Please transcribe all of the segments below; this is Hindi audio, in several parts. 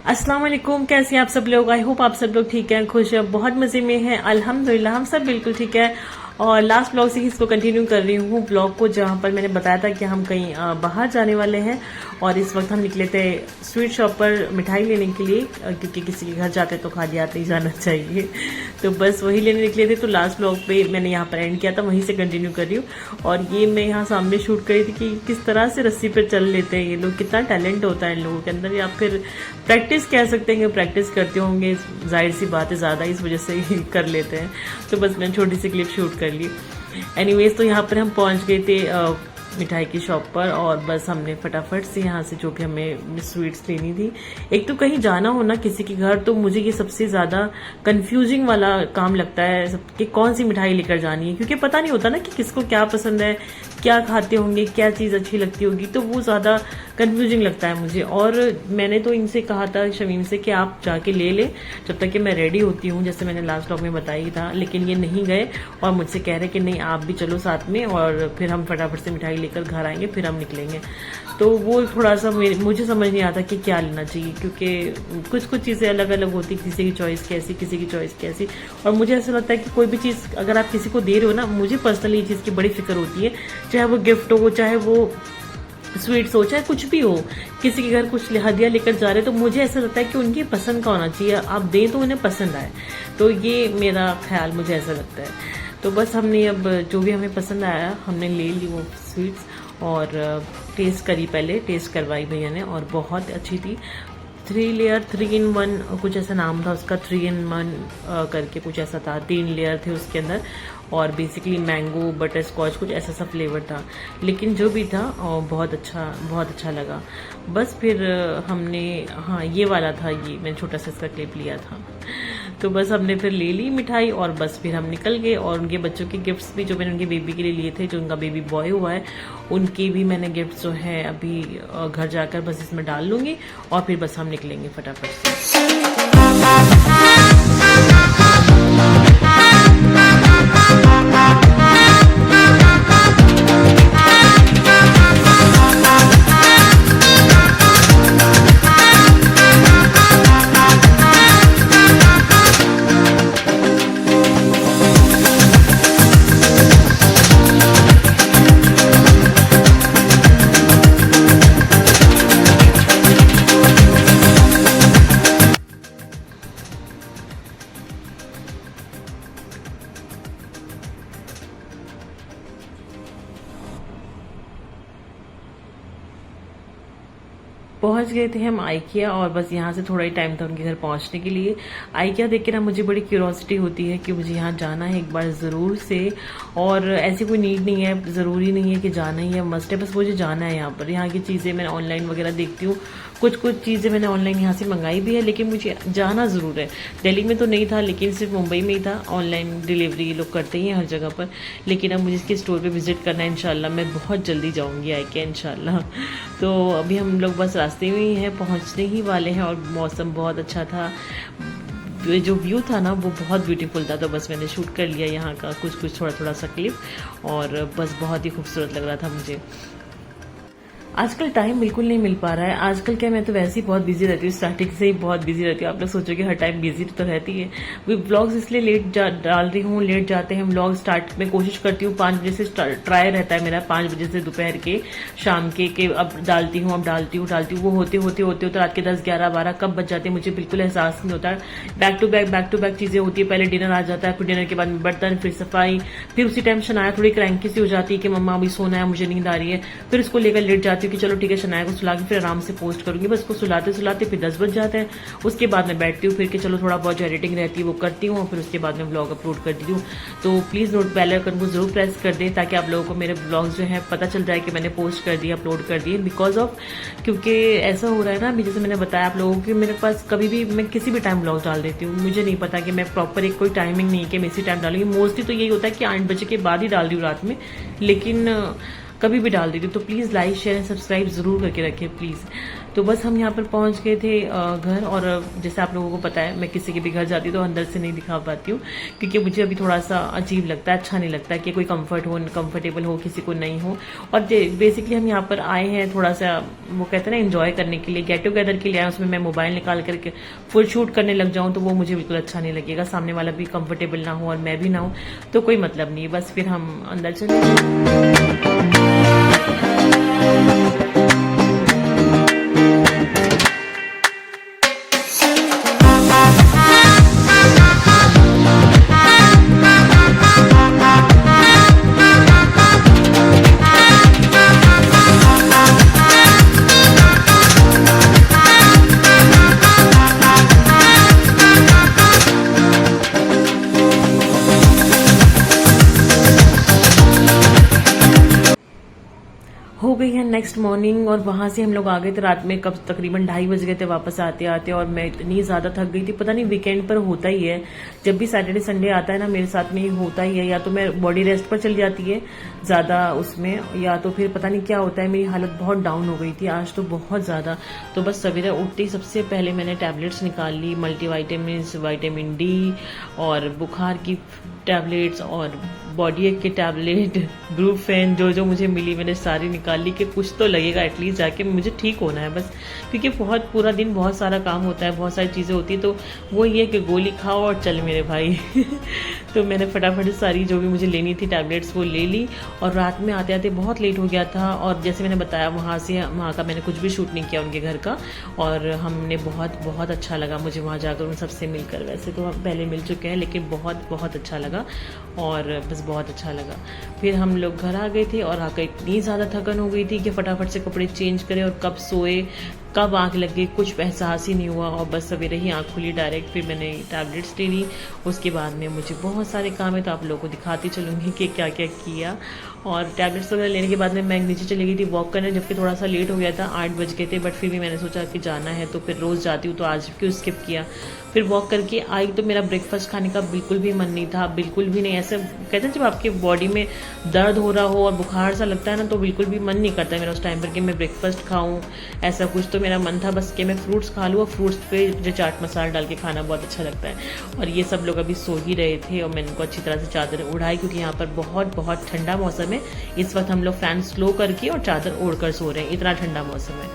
अस्सलाम वालेकुम। कैसे हैं आप सब लोग? आई होप आप सब लोग ठीक हैं, खुश हैं, बहुत मजे में हैं। अल्हम्दुलिल्लाह हम सब बिल्कुल ठीक है। और लास्ट ब्लॉग से ही इसको कंटिन्यू कर रही हूँ, ब्लॉग को, जहाँ पर मैंने बताया था कि हम कहीं बाहर जाने वाले हैं। और इस वक्त हम निकले थे स्वीट शॉप पर मिठाई लेने के लिए, क्योंकि किसी के घर जाते तो खाली हाथ नहीं जाना चाहिए। तो बस वही लेने निकले थे। तो लास्ट ब्लॉग पे मैंने यहाँ पर एंड किया था, वहीं से कंटिन्यू कर रही हूँ। और ये मैं यहाँ सामने शूट करी थी कि किस तरह से रस्सी पर चल लेते हैं ये लोग, कितना टैलेंट होता है इन लोगों के अंदर, या फिर प्रैक्टिस कह सकते हैं कि प्रैक्टिस करते होंगे, जाहिर सी बात है, ज़्यादा इस वजह से ही कर लेते हैं। तो बस मैंने छोटी सी क्लिप शूट कर ली। एनीवेज, तो यहाँ पर हम पहुँच गए थे मिठाई की शॉप पर, और बस हमने फटाफट से यहाँ से जो भी हमें स्वीट्स लेनी थी। एक तो कहीं जाना हो ना किसी के घर, तो मुझे ये सबसे ज़्यादा कंफ्यूजिंग वाला काम लगता है कि कौन सी मिठाई लेकर जानी है, क्योंकि पता नहीं होता ना कि किसको क्या पसंद है, क्या खाते होंगे, क्या चीज़ अच्छी लगती होगी। तो वो ज़्यादा कंफ्यूजिंग लगता है मुझे। और मैंने तो इनसे कहा था, शमीम से, कि आप जाके ले ले जब तक कि मैं रेडी होती हूँ, जैसे मैंने लास्ट ब्लॉग में बताया ही था। लेकिन ये नहीं गए और मुझसे कह रहे कि नहीं आप भी चलो साथ में, और फिर हम फटाफट से मिठाई लेकर घर आएंगे, फिर हम निकलेंगे। तो वो थोड़ा सा मुझे समझ नहीं आता कि क्या लेना चाहिए, क्योंकि कुछ कुछ चीज़ें अलग अलग होती, किसी की चॉइस कैसी, किसी की चॉइस कैसी। और मुझे ऐसा लगता है कि कोई भी चीज़ अगर आप किसी को दे रहे हो ना, मुझे पर्सनली ये चीज़ की बड़ी फिक्र होती है, चाहे वो गिफ्ट हो, चाहे वो स्वीट्स हो, चाहे कुछ भी हो, किसी के घर कुछ हदिया लेकर जा रहे हैं, तो मुझे ऐसा लगता है कि उनकी पसंद का होना चाहिए, आप दें तो उन्हें पसंद आए। तो ये मेरा ख्याल, मुझे ऐसा लगता है। तो बस हमने अब जो भी हमें पसंद आया हमने ले ली वो स्वीट्स, और टेस्ट करी, पहले टेस्ट करवाई भैया ने, और बहुत अच्छी थी। 3 in 1 कुछ ऐसा नाम था उसका, 3 in 1 करके कुछ ऐसा था। 3 लेयर थे उसके अंदर, और बेसिकली मैंगो बटर स्कॉच कुछ ऐसा सा फ्लेवर था। लेकिन जो भी था बहुत अच्छा लगा। बस फिर हमने, हाँ ये वाला था, ये मैंने छोटा सा इसका क्लिप लिया था। तो बस हमने फिर ले ली मिठाई, और बस फिर हम निकल गए। और उनके बच्चों के गिफ्ट्स भी जो मैंने उनके बेबी के लिए लिए थे, जो उनका बेबी बॉय हुआ है, उनके भी मैंने गिफ्ट्स जो है अभी घर जाकर बस इसमें डाल लूँगी, और फिर बस हम निकलेंगे फटाफट से। पहुंच गए थे हम आइकिया, और बस यहाँ से थोड़ा ही टाइम था उनके घर पहुंचने के लिए। आइकिया देख के ना मुझे बड़ी क्यूरोसिटी होती है कि मुझे यहाँ जाना है एक बार ज़रूर से। और ऐसी कोई नीड नहीं है, ज़रूरी नहीं है कि जाना ही है, मस्ट है, बस मुझे जाना है यहाँ पर। यहाँ की चीज़ें मैंने ऑनलाइन वगैरह देखती हूँ, कुछ चीज़ें मैंने ऑनलाइन यहाँ से मंगाई भी है, लेकिन मुझे जाना ज़रूर है। दिल्ली में तो नहीं था, लेकिन सिर्फ मुंबई में ही था। ऑनलाइन डिलीवरी ये लोग करते ही हैं हर जगह पर, लेकिन अब मुझे इसके स्टोर पे विजिट करना है इंशाल्लाह। मैं बहुत जल्दी जाऊँगी आइकिया इंशाल्लाह। तो अभी हम लोग बस रास्ते में ही हैं, पहुँचने ही वाले हैं, और मौसम बहुत अच्छा था। जो व्यू था ना वो बहुत ब्यूटीफुल था। तो बस मैंने शूट कर लिया यहाँ का कुछ थोड़ा सा क्लिप, और बस बहुत ही खूबसूरत लग रहा था मुझे। आजकल टाइम बिल्कुल नहीं मिल पा रहा है। आजकल क्या, मैं तो वैसे ही बहुत बिजी रहती हूँ, स्टार्टिंग से ही बहुत बिजी रहती हूँ। आप लोग सोचोगे हर टाइम बिजी तो रहती है। वे व्लॉग्स इसलिए लेट डाल रही हूँ, लेट जाते हैं व्लॉग। स्टार्ट में कोशिश करती हूँ 5 बजे से ट्राई रहता है मेरा, 5 बजे से दोपहर के, शाम के अब डालती हूँ, अब डालती हूँ। वो होते रात के 10, 11, 12 कब बच जाते हैं मुझे बिल्कुल एहसास नहीं होता। बैक टू बैक चीजें होती है। पहले डिनर आ जाता है, फिर डिनर के बाद बर्तन, फिर सफाई, फिर उसी टाइम शनाया थोड़ी क्रैंकी सी हो जाती है कि मम्मा अभी सोना है, मुझे नींद आ रही है। फिर उसको लेकर लेट जाती हूँ कि चलो ठीक है, शनाया को सुला के फिर आराम से पोस्ट करूंगी। बस को सुलाते फिर 10 बज जाते हैं। उसके बाद मैं बैठती हूँ फिर कि चलो थोड़ा बहुत जो एडिटिंग रहती है वो करती हूँ, और फिर उसके बाद मैं व्लॉग अपलोड कर देती हूँ। तो प्लीज़ नोट बेल आइकन को जरूर प्रेस कर दें, ताकि आप लोगों को मेरे ब्लॉग्स जो है पता चल जाए कि मैंने पोस्ट कर दिए, अपलोड कर दिए। बिकॉज ऑफ, क्योंकि ऐसा हो रहा है ना अभी, जैसे मैंने बताया आप लोगों को, मेरे पास कभी भी मैं किसी भी टाइम ब्लॉग डाल देती हूँ। मुझे नहीं पता कि मैं प्रॉपर एक कोई टाइमिंग नहीं है कि मैं इसी टाइम डालूंगी। मोस्टली तो यही होता है कि 8 बजे के बाद ही डाल दी हूँ रात में, लेकिन कभी भी डाल देती हूँ। तो please like share and subscribe ज़रूर करके रखें प्लीज़। तो बस हम यहाँ पर पहुँच गए थे घर। और जैसे आप लोगों को पता है मैं किसी के भी घर जाती हूँ तो अंदर से नहीं दिखा पाती हूँ, क्योंकि मुझे अभी थोड़ा सा अजीब लगता है, अच्छा नहीं लगता कि कोई कंफर्टेबल हो, किसी को नहीं हो। और बेसिकली हम यहाँ पर आए हैं थोड़ा सा, वो कहते हैं ना, एंजॉय करने के लिए, गेट टुगेदर के लिए आए। उसमें मैं मोबाइल निकाल करके फुल शूट करने लग जाऊँ तो वो मुझे बिल्कुल अच्छा नहीं लगेगा। सामने वाला भी कंफर्टेबल ना हो और मैं भी ना हूँ तो कोई मतलब नहीं। बस फिर हम अंदर चले गए। हो गई है नेक्स्ट मॉर्निंग और वहाँ से हम लोग आ गए थे रात में, कब तकरीबन 2:30 बज गए थे वापस आते आते। और मैं इतनी ज़्यादा थक गई थी, पता नहीं वीकेंड पर होता ही है, जब भी सैटरडे संडे आता है ना मेरे साथ में ही होता ही है, या तो मैं बॉडी रेस्ट पर चल जाती है ज़्यादा उसमें, या तो फिर पता नहीं क्या होता है, मेरी हालत बहुत डाउन हो गई थी आज तो बहुत ज़्यादा। तो बस सवेरे उठते ही सबसे पहले मैंने टैबलेट्स निकाल ली, मल्टीवाइटामिन्स, विटामिन डी और बुखार की टैबलेट्स और बॉडी एक के टैबलेट, ब्रूफेन, जो मुझे मिली मैंने सारी निकाल ली कि कुछ तो लगेगा एटलीस्ट जाके, मुझे ठीक होना है बस। क्योंकि बहुत पूरा दिन बहुत सारा काम होता है, बहुत सारी चीज़ें होती है, तो वो ये कि गोली खाओ और चल मेरे भाई। तो मैंने फटाफट सारी जो भी मुझे लेनी थी टैबलेट्स वो ले ली। और रात में आते आते बहुत लेट हो गया था। और जैसे मैंने बताया वहाँ का मैंने कुछ भी शूट नहीं किया उनके घर का, और हमने बहुत अच्छा लगा मुझे वहाँ जाकर उन सबसे मिलकर। वैसे तो हम पहले मिल चुके हैं लेकिन बहुत अच्छा लगा, और बस बहुत अच्छा लगा। फिर हम लोग घर आ गए थे और आकर इतनी ज़्यादा थकन हो गई थी कि फटाफट से कपड़े चेंज करे, और कब सोए कब आँख लग गई कुछ एहसास ही नहीं हुआ। और बस सवेरे ही आँख खुली डायरेक्ट। फिर मैंने टैबलेट्स ले ली। उसके बाद में मुझे बहुत सारे काम है तो आप लोगों को दिखाती चलूँगी कि क्या क्या किया। और टैबलेट्स वगैरह लेने के बाद में मैं नीचे चली गई थी वॉक करने, जबकि थोड़ा सा लेट हो गया था, 8 बज गए थे, बट फिर भी मैंने सोचा कि जाना है तो फिर रोज़ जाती हूँ तो आज क्यों स्किप किया। फिर वॉक करके आई तो मेरा ब्रेकफास्ट खाने का बिल्कुल भी मन नहीं था, बिल्कुल भी नहीं। ऐसे कहते हैं जब आपके बॉडी में दर्द हो रहा हो और बुखार सा लगता है ना, तो बिल्कुल भी मन नहीं करता मेरा उस टाइम पर कि मैं ब्रेकफास्ट खाऊं, ऐसा कुछ। तो मेरा मन था बस कि मैं फ्रूट्स खा लूँ, और फ्रूट्स पे जो चाट मसाला डाल के खाना बहुत अच्छा लगता है। और ये सब लोग अभी सो ही रहे थे और मैंने उनको अच्छी तरह से चादर उड़ाई, क्योंकि यहाँ पर बहुत ठंडा मौसम है इस वक्त। हम लोग फैन स्लो करके और चादर ओढ़ कर सो रहे हैं, इतना ठंडा मौसम है।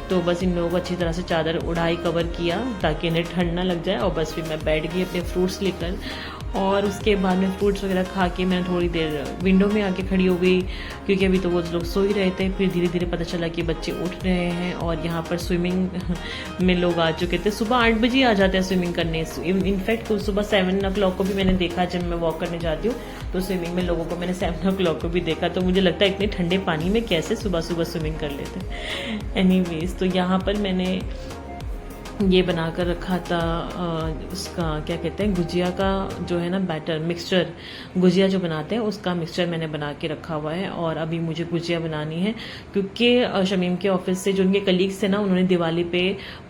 तो बस इन लोगों को अच्छी तरह से चादर उड़ाई, कवर किया ताकि इन्हें ठंड ना लग जाए। और बस फिर मैं बैठ गई अपने फ्रूट्स लेकर, और उसके बाद में फ्रूट्स वगैरह खा के मैं थोड़ी देर विंडो में आके खड़ी हो गई, क्योंकि अभी तो वो लोग सो ही रहे थे। फिर धीरे धीरे पता चला कि बच्चे उठ रहे हैं और यहाँ पर स्विमिंग में लोग आ चुके थे। सुबह 8 बजे आ जाते हैं स्विमिंग करने। इनफैक्ट सुबह 7 o'clock को भी मैंने देखा, जब मैं वॉक करने जाती हूँ तो स्विमिंग में लोगों को मैंने 7 o'clock को भी देखा। तो मुझे लगता है इतने ठंडे पानी में कैसे सुबह सुबह स्विमिंग कर लेते। एनीवेज, तो यहाँ पर मैंने ये बनाकर रखा था उसका क्या कहते हैं, गुजिया का जो है ना बैटर, मिक्सचर, गुजिया जो बनाते हैं उसका मिक्सचर मैंने बना के रखा हुआ है। और अभी मुझे गुजिया बनानी है, क्योंकि शमीम के ऑफिस से जो उनके कलीग्स थे ना, उन्होंने दिवाली पे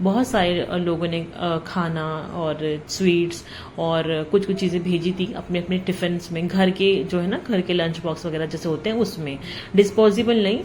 बहुत सारे लोगों ने खाना और स्वीट्स और कुछ चीज़ें भेजी थी अपने अपने टिफिन में, घर के जो है ना, घर के लंच बॉक्स वगैरह जैसे होते हैं उसमें, डिस्पोजेबल नहीं,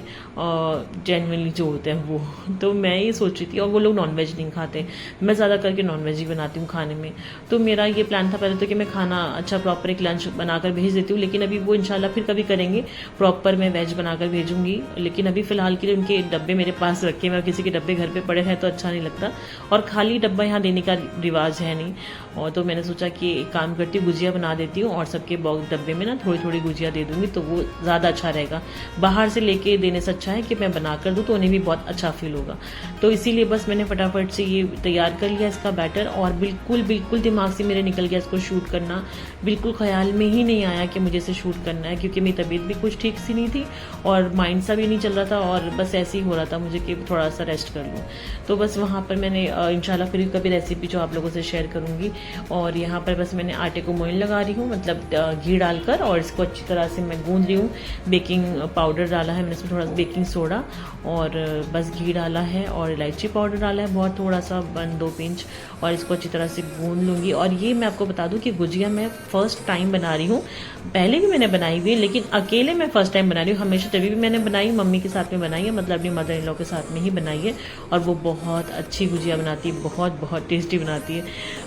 जेन्युइनली जो होते हैं वो। तो मैं ये सोच रही थी, और वो लोग नॉनवेज नहीं खाते, मैं ज़्यादा करके नॉनवेज ही बनाती हूँ खाने में। तो मेरा ये प्लान था पहले तो कि मैं खाना अच्छा प्रॉपर एक लंच बनाकर भेज देती हूँ, लेकिन अभी वो इंशाल्लाह फिर कभी करेंगे, प्रॉपर मैं वेज बनाकर भेजूंगी। लेकिन अभी फिलहाल के लिए उनके डब्बे मेरे पास रखे, मैं किसी के डब्बे घर पे पड़े हैं तो अच्छा नहीं लगता, और खाली डब्बा यहाँ देने का रिवाज है नहीं। और तो मैंने सोचा कि एक काम करती हूँ, गुजिया बना देती हूँ और सबके बॉक्स डब्बे में ना थोड़ी थोड़ी गुजिया दे दूंगी, तो वो ज़्यादा अच्छा रहेगा। बाहर से लेके देने से अच्छा है कि मैं बना कर दूँ, तो उन्हें भी बहुत अच्छा फील होगा। तो इसीलिए बस मैंने फटाफट से ये तैयार कर लिया इसका बैटर, और बिल्कुल दिमाग से मेरे निकल गया इसको शूट करना। बिल्कुल ख्याल में ही नहीं आया कि मुझे इसे शूट करना है, क्योंकि मेरी तबीयत भी कुछ ठीक सी नहीं थी और माइंड सा भी नहीं चल रहा था, और बस ऐसे ही हो रहा था मुझे कि थोड़ा सा रेस्ट कर लूँ। तो बस वहाँ पर मैंने इंशाल्लाह फिर कभी रेसिपी जो आप लोगों से शेयर करूँगी। और यहाँ पर बस मैंने आटे को मोइन लगा रही हूँ, मतलब घी डालकर, और इसको अच्छी तरह से मैं गूंद रही हूँ। बेकिंग पाउडर डाला है मैंने, इसमें थोड़ा बेकिंग सोडा और बस घी डाला है और इलायची पाउडर डाला है बहुत थोड़ा सा, 1-2 पिंच, और इसको अच्छी तरह से भून लूँगी। और ये मैं आपको बता दूँ कि गुजिया मैं फ़र्स्ट टाइम बना रही हूँ। पहले भी मैंने बनाई हुई है, लेकिन अकेले मैं फ़र्स्ट टाइम बना रही हूँ। हमेशा तभी भी मैंने बनाई, मम्मी के साथ में बनाई है, मतलब अपनी मदर इन लॉ के साथ में ही बनाई है। और वो बहुत अच्छी गुजिया बनाती है, बहुत बहुत टेस्टी बनाती है।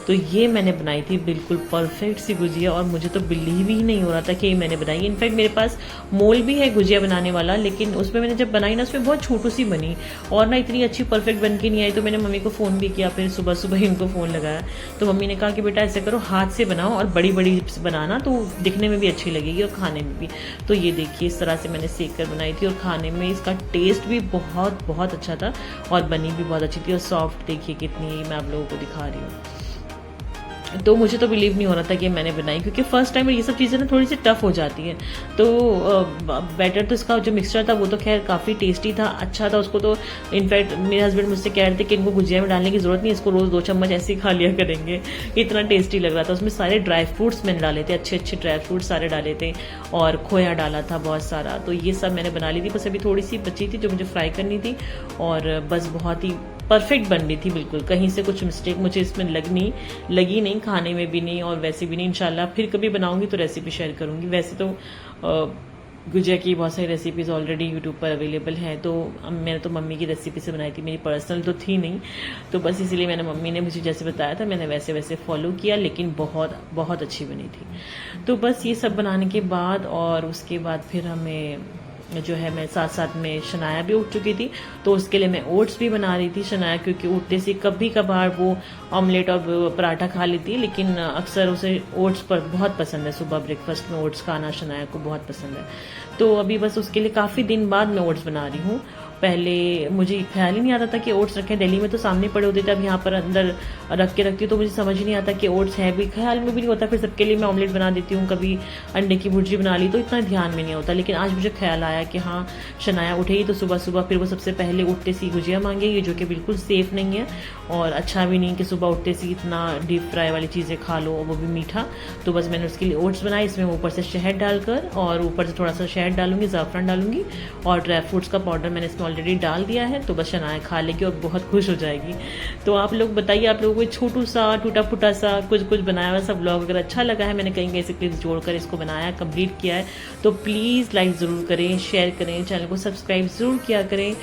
तो ये मैंने बनाई थी बिल्कुल परफेक्ट सी गुजिया, और मुझे तो बिलीव ही नहीं हो रहा था कि ये मैंने बनाई। इनफैक्ट मेरे पास मोल भी है गुजिया बनाने वाला, लेकिन उसमें मैंने जब बनाई ना, उसमें बहुत छोटू सी बनी और ना इतनी अच्छी परफेक्ट बन के नहीं आई। तो मैंने मम्मी को फ़ोन भी किया, फिर सुबह सुबह ही उनको फ़ोन लगाया। तो मम्मी ने कहा कि बेटा ऐसे करो, हाथ से बनाओ और बड़ी बड़ी बनाना, तो दिखने में भी अच्छी लगेगी और खाने में भी। तो ये देखिए इस तरह से मैंने सेक कर बनाई थी, और खाने में इसका टेस्ट भी बहुत बहुत अच्छा था, और बनी भी बहुत अच्छी थी। और सॉफ्ट देखिए कितनी, मैं आप लोगों को दिखा रही हूँ। तो मुझे तो बिलीव नहीं हो रहा था कि मैंने बनाई, क्योंकि फर्स्ट टाइम ये सब चीज़ें ना थोड़ी सी टफ हो जाती हैं। तो बैटर तो इसका जो मिक्सचर था वो तो खैर काफ़ी टेस्टी था, अच्छा था। उसको तो इनफैक्ट मेरे हस्बैंड मुझसे कह रहे थे कि इनको गुजिया में डालने की ज़रूरत नहीं, इसको रोज़ 2 चम्मच ऐसे ही खा लिया करेंगे, इतना टेस्टी लग रहा था। उसमें सारे ड्राई फ्रूट्स मैंने डाले थे, अच्छे अच्छे ड्राई फ्रूट्स सारे डाले थे, और खोया डाला था बहुत सारा। तो ये सब मैंने बना ली थी, बस अभी थोड़ी सी बची थी जो मुझे फ्राई करनी थी, और बस बहुत ही परफेक्ट बन रही थी बिल्कुल। कहीं से कुछ मिस्टेक मुझे इसमें लगी नहीं, खाने में भी नहीं और वैसे भी नहीं। इंशाल्लाह फिर कभी बनाऊंगी तो रेसिपी शेयर करूंगी। वैसे तो गुजिया की बहुत सारी रेसिपीज़ ऑलरेडी यूट्यूब पर अवेलेबल हैं, तो मैंने तो मम्मी की रेसिपी से बनाई थी, मेरी पर्सनल तो थी नहीं। तो बस इसलिए मैंने, मम्मी ने मुझे जैसे बताया था मैंने वैसे वैसे फॉलो किया, लेकिन बहुत बहुत अच्छी बनी थी। तो बस ये सब बनाने के बाद, और उसके बाद फिर हमें जो है, मैं साथ साथ में शनाया भी उठ चुकी थी, तो उसके लिए मैं ओट्स भी बना रही थी। शनाया क्योंकि उठते से कभी कभार वो ऑमलेट और पराठा खा लेती है, लेकिन अक्सर उसे ओट्स पर बहुत पसंद है, सुबह ब्रेकफास्ट में ओट्स खाना शनाया को बहुत पसंद है। तो अभी बस उसके लिए काफ़ी दिन बाद मैं ओट्स बना रही हूँ। पहले मुझे ख्याल ही नहीं आता था कि ओट्स रखे, दिल्ली में तो सामने पड़े होते थे, अब यहाँ पर अंदर रख के रखती हूँ तो मुझे समझ ही नहीं आता कि ओट्स है भी, ख्याल में भी नहीं होता। फिर सबके लिए मैं ऑमलेट बना देती हूँ, कभी अंडे की भुर्जी बना ली, तो इतना ध्यान में नहीं होता। लेकिन आज मुझे ख्याल आया कि हाँ, शनाया उठेगी तो सुबह सुबह फिर वो सबसे पहले उठते सी गुजिया मांगेगी, जो कि बिल्कुल सेफ नहीं है और अच्छा भी नहीं कि सुबह उठते सी इतना डीप फ्राई वाली चीज़ें खा लो, और वो भी मीठा। तो बस मैंने उसके लिए ओट्स बनाए, इसमें ऊपर से शहद डालकर, और ऊपर से थोड़ा सा शहद डालूंगी, ज़ाफ़रान डालूंगी, और ड्राई फ्रूट्स का पाउडर मैंने इसमें ऑलरेडी डाल दिया है। तो बस शनाया खा लेगी और बहुत खुश हो जाएगी। तो आप लोग बताइए, आप लोगों को छोटू सा टूटा फूटा सा कुछ बनाया हुआ सा ब्लॉग अगर अच्छा लगा है, मैंने कहीं कहीं से क्लिप्स जोड़कर इसको बनाया, कंप्लीट किया है, तो प्लीज़ लाइक ज़रूर करें, शेयर करें, चैनल को सब्सक्राइब ज़रूर किया करें।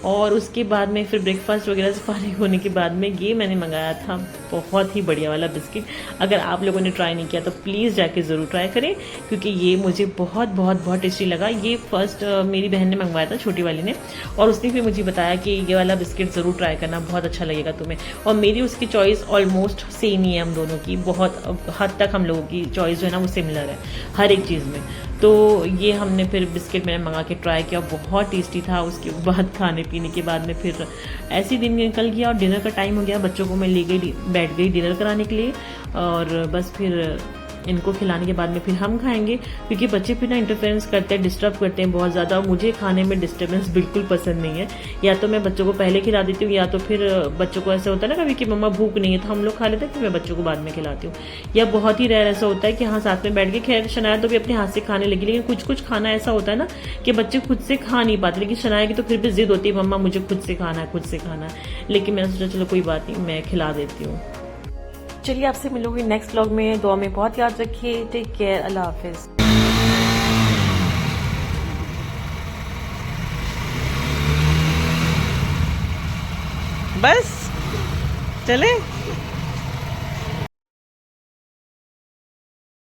और उसके बाद में फिर ब्रेकफास्ट वगैरह से फारिग होने के बाद में ये मैंने मंगाया था बहुत ही बढ़िया वाला बिस्किट। अगर आप लोगों ने ट्राई नहीं किया तो प्लीज़ जाके ज़रूर ट्राई करें, क्योंकि ये मुझे बहुत बहुत बहुत टेस्टी लगा। ये फर्स्ट मेरी बहन ने मंगवाया था, छोटी वाली ने, और उसने फिर मुझे बताया कि ये वाला बिस्किट ज़रूर ट्राई करना, बहुत अच्छा लगेगा तुम्हें। और मेरी उसकी चॉइस ऑलमोस्ट सेम ही है, हम दोनों की बहुत हद तक हम लोगों की चॉइस जो है ना वो सिमिलर है हर एक चीज़ में। तो ये हमने फिर बिस्किट मैंने मंगा के ट्राई किया, बहुत टेस्टी था। उसके बाद खाने पीने के बाद में फिर ऐसे दिन निकल गया, और डिनर का टाइम हो गया, बच्चों को मैं ले गई, बैठ गई डिनर कराने के लिए, और बस फिर इनको खिलाने के बाद में फिर हम खाएंगे, क्योंकि बच्चे फिर ना इंटरफेरेंस करते हैं, डिस्टर्ब करते हैं बहुत ज़्यादा। मुझे खाने में डिस्टर्बेंस बिल्कुल पसंद नहीं है। या तो मैं बच्चों को पहले खिला देती हूँ, या तो फिर बच्चों को ऐसा होता है ना कभी कि मम्मा भूख नहीं है, तो हम लोग खा लेते हैं, फिर मैं बच्चों को बाद में खिलाती हूँ। या बहुत ही रेयर ऐसा होता है कि हाँ साथ में बैठ के, खैर शनाया तो भी अपने हाथ से खाने लगी, लेकिन कुछ कुछ खाना ऐसा होता है ना कि बच्चे खुद से खा नहीं पाते, लेकिन शनाया की तो फिर भी जिद होती है, मम्मा मुझे खुद से खाना है, खुद से खाना है। लेकिन मैंने सोचा चलो कोई बात नहीं, मैं खिला देती हूँ। चलिए आपसे मिलूंगी नेक्स्ट व्लॉग में, दुआ में बहुत याद रखिए, टेक केयर, अल्लाह हाफिज। बस चले।